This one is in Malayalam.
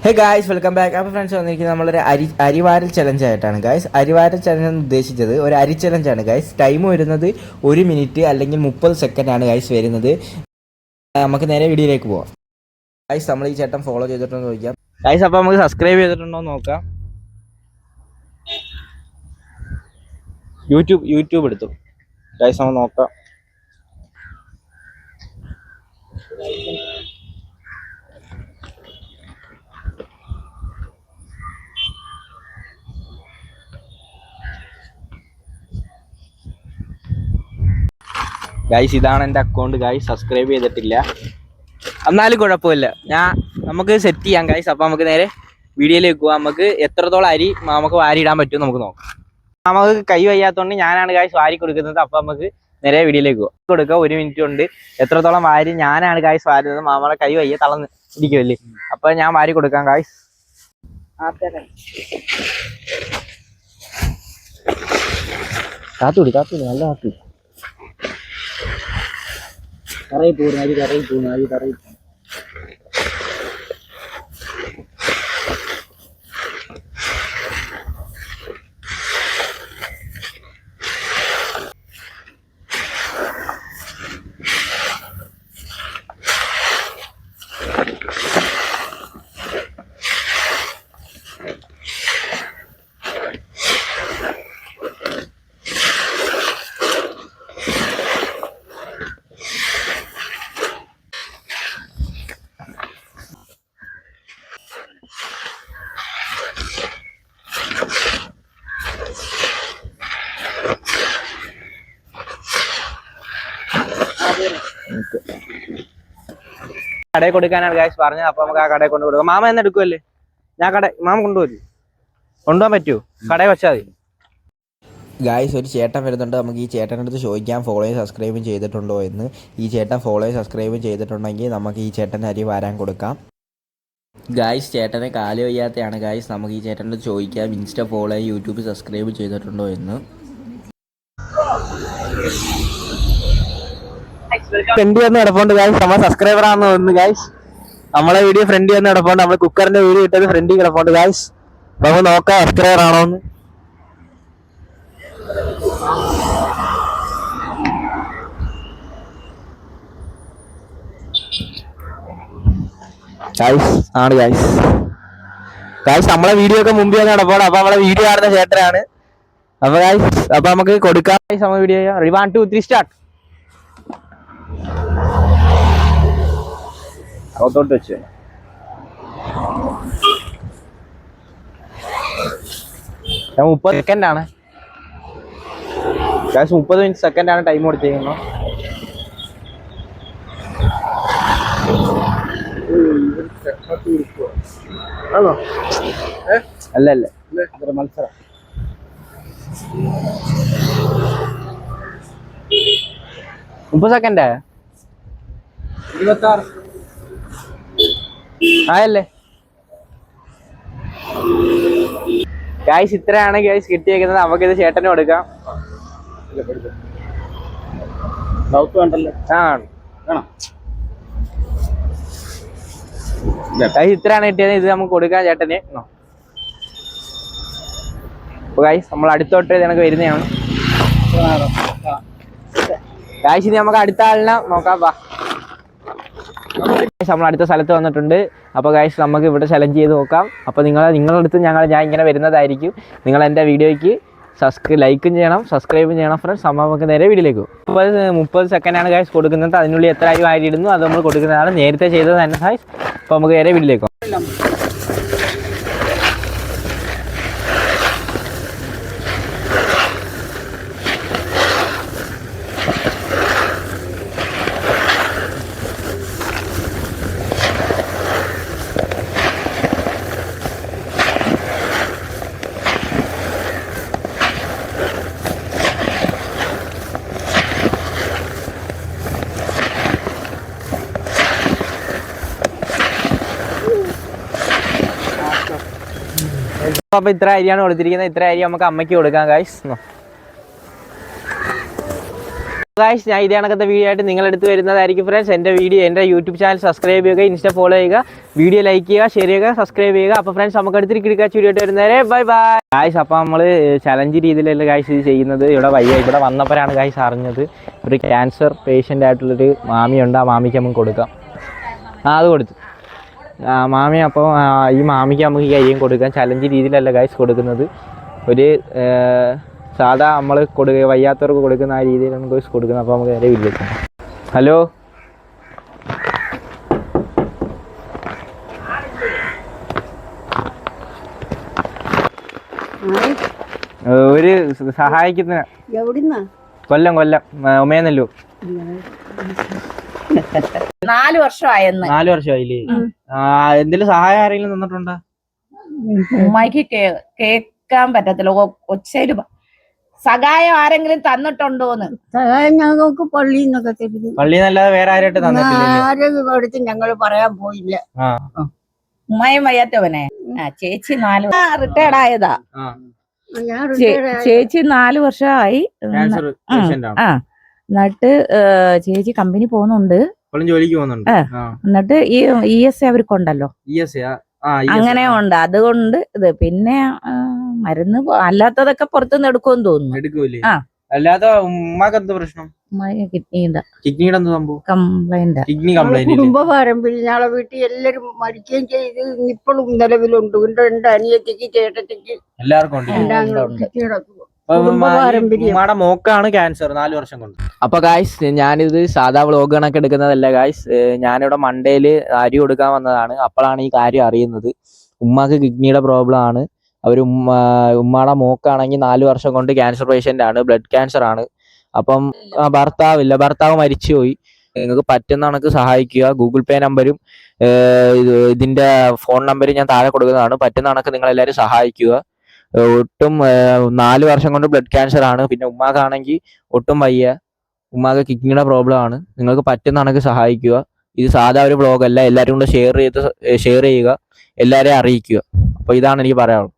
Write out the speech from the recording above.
Hey guys, welcome back. അപ്പോൾ ഫ്രണ്ട്സ് വന്നിരിക്കുന്നത് നമ്മളൊരു അരിവാരൽ ചലഞ്ച് ആയിട്ടാണ് ഗായ്സ്. അരിവാരൽ ചലഞ്ച് എന്ന് ഉദ്ദേശിച്ചത് ഒരു അരി ചലഞ്ചാണ് ഗായ്സ്. ടൈം വരുന്നത് 1 മിനിറ്റ് അല്ലെങ്കിൽ 30 സെക്കൻഡാണ് ഗായ്സ് വരുന്നത്. നമുക്ക് നേരെ വീഡിയോയിലേക്ക് പോവാം ഗായ്സ്. നമ്മൾ ഈ ചേട്ടൻ ഫോളോ ചെയ്തിട്ടുണ്ടോ നോക്കാം ഗായ്സ്. അപ്പോൾ നമുക്ക് സബ്സ്ക്രൈബ് ചെയ്തിട്ടുണ്ടോ നോക്കാം. യൂട്യൂബ് എടുത്തു ഗായ്സ്, നമ്മൾ നോക്കാം. ഗായ്സ്, ഇതാണ് എൻ്റെ അക്കൗണ്ട് ഗായ്സ്. സബ്സ്ക്രൈബ് ചെയ്തിട്ടില്ല, എന്നാലും കുഴപ്പമില്ല. നമുക്ക് സെറ്റ് ചെയ്യാം ഗായ്സ്. അപ്പോൾ നമുക്ക് നേരെ വീഡിയോയിലേക്ക് പോകാം. നമുക്ക് എത്രത്തോളം അരി നമുക്ക് വാരിയിടാൻ പറ്റും നമുക്ക് നോക്കാം. നമുക്ക് കൈ വയ്യാത്തതുകൊണ്ട് ഞാനാണ് ഗായ്സ് വാരി കൊടുക്കുന്നത്. അപ്പോൾ നമുക്ക് നേരെ വീഡിയോയിലേക്ക് കൊടുക്കാം. 1 മിനിറ്റ് കൊണ്ട് എത്രത്തോളം വാരി ഞാനാണ് ഗായ്സ് വാരുന്നത്. നമ്മളെ കൈ വയ്യ തളർന്ന് ഇരിക്കുമല്ലേ. അപ്പോൾ ഞാൻ വാരി കൊടുക്കാം ഗായ്സ്. കാത്തുടി നല്ല കാത്തു. കറയി പോകുന്ന അരി കടയിൽ കൊടുക്കാനാണ് ഗായ്സ് പറഞ്ഞത്. അപ്പൊ നമുക്ക് ആ കടയിൽ കൊണ്ട് കൊടുക്കാം. മാമ എന്ന് എടുക്കുമല്ലേ? മാമ കൊണ്ടുപോകാൻ പറ്റുമോ? കടയിൽ വെച്ചാൽ മതി ഗായ്സ്. ഒരു ചേട്ടൻ വരുന്നുണ്ട്. നമുക്ക് ഈ ചേട്ടൻ്റെ അടുത്ത് ചോദിക്കാം ഫോളോയും സബ്സ്ക്രൈബും ചെയ്തിട്ടുണ്ടോ എന്ന്. ഈ ചേട്ടൻ ഫോളോയും സബ്സ്ക്രൈബും ചെയ്തിട്ടുണ്ടെങ്കിൽ നമുക്ക് ഈ ചേട്ടൻ്റെ അരി വാരാൻ കൊടുക്കാം ഗായ്സ്. ചേട്ടനെ കാല് വയ്യാത്തയാണ് ഗായ്സ്. നമുക്ക് ഈ ചേട്ടൻ്റെ അടുത്ത് ചോദിക്കാം ഇൻസ്റ്റ ഫോളോയും യൂട്യൂബ് സബ്സ്ക്രൈബ് ചെയ്തിട്ടുണ്ടോ എന്ന്. ഫ്രണ്ട് വന്ന് കിടപ്പുണ്ട് ഗായ്സ്. നമ്മൾ സബ്സ്ക്രൈബർ ആണെന്ന് തോന്നുന്നു ഗായ്സ്. നമ്മളെ വീഡിയോ ഫ്രണ്ട് വന്ന് കിടപ്പുണ്ട്. നമ്മൾ കുക്കറിന്റെ വീഡിയോ ഇട്ടത് ഫ്രണ്ടിൽ കിടപ്പുണ്ട് ഗായ്സ്. നമുക്ക് നോക്കാം സബ്സ്ക്രൈബർ ആണോ എന്ന്. ആണ് ഗായ്സ്. നമ്മളെ വീഡിയോ ഒക്കെ മുമ്പ് വന്ന് കിടപ്പുണ്ട്. അപ്പൊ നമ്മളെ വീഡിയോ കാണുന്ന ചേട്ടനാണ്. അപ്പൊ ഗായ്സ്, അപ്പൊ നമുക്ക് കൊടുക്കാം നമ്മൾ വീഡിയോ. 1 2 3 സ്റ്റാർട്ട്. അകത്തോട്ട് വെച്ച് ഞാൻ 30 സെക്കൻഡാണ് ഗായ്സ്. 30 സെക്കൻഡാണ് ടൈം കൊടുത്തിരിക്കുന്നത്. അല്ല മത്സരം 30 സെക്കൻഡ് 26 ആയല്ലേ ഗായ്സ്. ഇത്രയാണ് ഗായ്സ് കിട്ടിയേക്കുന്നത്. നമുക്കിത് ചേട്ടന് കൊടുക്കാം. ഗായ്സ്, ഇത്രയാണ് കിട്ടിയത്. ഇത് നമുക്ക് കൊടുക്കാം ചേട്ടന്. അപ്പൊ ഗായ്സ്, നമ്മൾ അടുത്തോട്ട് നമുക്ക് വരുന്നതാണ് ഗായ്സ്. ഇനി നമുക്ക് അടുത്ത ആളിനെ നോക്കാം. നമ്മൾ അടുത്ത സ്ഥലത്ത് വന്നിട്ടുണ്ട്. അപ്പോൾ ഗായ്സ്, നമുക്ക് ഇവിടെ ചലഞ്ച് ചെയ്ത് നോക്കാം. അപ്പോൾ നിങ്ങളുടെ അടുത്ത് ഞാൻ ഇങ്ങനെ വരുന്നതായിരിക്കും. നിങ്ങൾ എൻ്റെ വീഡിയോയ്ക്ക് ലൈക്കും ചെയ്യണം, സബ്സ്ക്രൈബും ചെയ്യണം ഫ്രണ്ട്സ്. അപ്പോൾ നമുക്ക് നേരെ വീഡിയോയിലേക്ക് പോകും. 30 സെക്കൻഡാണ് ഗായ്സ് കൊടുക്കുന്നത്. അതിനുള്ളിൽ എത്ര അരി വാരിയിടുന്നു അത് നമ്മൾ കൊടുക്കുന്നതാണ്. നേരത്തെ ചെയ്തത് തന്നെ ഗായ്സ്. അപ്പോൾ നമുക്ക് നേരെ വീഡിയോയിലേക്ക് പോകും. അപ്പോൾ ഇത്ര അരിയാണ് കൊടുത്തിരിക്കുന്നത്. ഇത്ര അരി നമുക്ക് അമ്മയ്ക്ക് കൊടുക്കാം ഗായ്സ്. ഗൈസ് ഞാൻ ഇതേ കണക്കത്തെ വീഡിയോ ആയിട്ട് നിങ്ങളെടുത്ത് വരുന്നതായിരിക്കും ഫ്രണ്ട്സ്. എൻ്റെ യൂട്യൂബ് ചാനൽ സബ്സ്ക്രൈബ് ചെയ്യുക, ഇൻസ്റ്റ ഫോളോ ചെയ്യുക, വീഡിയോ ലൈക്ക് ചെയ്യുക, ഷെയർ ചെയ്യുക, സബ്സ്ക്രൈബ് ചെയ്യുക. അപ്പോൾ ഫ്രണ്ട്സ് നമുക്ക് അടുത്തൊരു കിടക്കാച്ച വീഡിയോ ആയിട്ട് വരുന്നവരെ ബൈ ബൈ ഗൈസ്. അപ്പോൾ നമ്മൾ ചലഞ്ച് രീതിയിലല്ല ഗൈസ് ഇത് ചെയ്യുന്നത്. ഇവിടെ വന്നപ്പോഴാണ് ഗൈസ് അറിഞ്ഞത് ഒരു ക്യാൻസർ പേഷ്യൻ്റ് ആയിട്ടുള്ളൊരു മാമിയുണ്ട്. ആ മാമിക്ക് നമുക്ക് കൊടുക്കാം. അത് കൊടുത്തു മാമി. അപ്പോൾ ഈ മാമിക്ക് നമുക്ക് ഈ അരിയും കൊടുക്കാം. ചലഞ്ച് രീതിയിലല്ല ഗൈസ് കൊടുക്കുന്നത്. ഒരു സാധാ നമ്മൾ വയ്യാത്തവർക്ക് കൊടുക്കുന്ന ആ രീതിയിലാണ് ഗൈസ് കൊടുക്കുന്നത്. അപ്പോൾ നമുക്ക് നേരെ വിളിക്കാം. ഹലോ, ഒരു സഹായിക്കുന്ന കൊല്ലം ഉമേന്നല്ലോ. 4 വർഷമായെന്ന്. 4 വർഷമായില്ലേ? എന്തെങ്കിലും സഹായം ആരെങ്കിലും തന്നിട്ടുണ്ടോ? ഉമ്മയ്ക്ക് കേൾക്കാൻ പറ്റത്തില്ല. ഒച്ചയില് സഹായം ആരെങ്കിലും തന്നിട്ടുണ്ടോന്ന്? സഹായം ഞങ്ങൾക്ക് പള്ളിന്നൊക്കെ തരുന്നു. പള്ളിന്നല്ലാതെ വേറെ ആരായിട്ട് തന്നിട്ടില്ല. ആരും ഞങ്ങൾ പറയാൻ പോയില്ല. ഉമ്മയും വയ്യാത്തവനെ. ചേച്ചി 4 റിട്ടയർഡ് ആയതാ. ഞാൻ ചേച്ചി 4 വർഷമായി. എന്നിട്ട് ചേച്ചി കമ്പനി പോകുന്നുണ്ട്, ജോലിക്ക് പോകുന്നുണ്ട്. എന്നിട്ട് ഈ ESA അവർക്കുണ്ടല്ലോ, അങ്ങനെ ഉണ്ട്. അതുകൊണ്ട് ഇത് പിന്നെ മരുന്ന് അല്ലാത്തതൊക്കെ പുറത്തുനിന്ന് എടുക്കുമെന്ന് തോന്നുന്നു. അല്ലാതെ ഉമ്മാക്ക് എന്ത് പ്രശ്നം? കിഡ്നിയുടെ കംപ്ലൈന്റ്. Kidney complaint. കുടുംബ പാരമ്പര്യം. ഞങ്ങളെ വീട്ടിൽ എല്ലാരും മരിക്കുകയും ചെയ്ത് ഇപ്പോഴും നിലവിലുണ്ട്. എന്റെ അനിയത്തിക്ക്, ചേട്ടത്തിക്ക് എല്ലാവർക്കും ഉമ്മയുടെ മോക്കാണ് ക്യാൻസർ 4 വർഷം കൊണ്ട്. അപ്പൊ ഗായ്സ് ഞാനിത് സാധാ വ്ളോഗ് കണക്ക് എടുക്കുന്നതല്ല ഗായ്സ്. ഞാനിവിടെ മണ്ടേല് അരി കൊടുക്കാൻ വന്നതാണ്. അപ്പോഴാണ് ഈ കാര്യം അറിയുന്നത്. ഉമ്മാക്ക് കിഡ്നിയുടെ പ്രോബ്ലം ആണ്. ഉമ്മയുടെ മോക്കാണെങ്കിൽ 4 വർഷം കൊണ്ട് ക്യാൻസർ പേഷ്യന്റ് ആണ്, ബ്ലഡ് ക്യാൻസർ ആണ്. അപ്പം ഭർത്താവ് മരിച്ചുപോയി. നിങ്ങൾക്ക് പറ്റുന്ന കണക്ക് സഹായിക്കുക. ഗൂഗിൾ പേ നമ്പരും ഇതിന്റെ ഫോൺ നമ്പരും ഞാൻ താഴെ കൊടുക്കുന്നതാണ്. പറ്റുന്ന കണക്ക് നിങ്ങൾ എല്ലാവരും സഹായിക്കുക. ഒട്ടും 4 വർഷം കൊണ്ട് ബ്ലഡ് ക്യാൻസർ ആണ്. പിന്നെ ഉമ്മാക്കാണെങ്കിൽ ഒട്ടും വയ്യ. ഉമ്മാക്ക് കിഡ്നിയുടെ പ്രോബ്ലം ആണ്. നിങ്ങൾക്ക് പറ്റുന്ന കണക്ക് സഹായിക്കുക. ഇത് സാധാ ഒരു വ്ളോഗല്ല. എല്ലാവരും കൂടെ ഷെയർ ചെയ്യുക, എല്ലാവരെയും അറിയിക്കുക. അപ്പോൾ ഇതാണ് എനിക്ക് പറയാനുള്ളത്.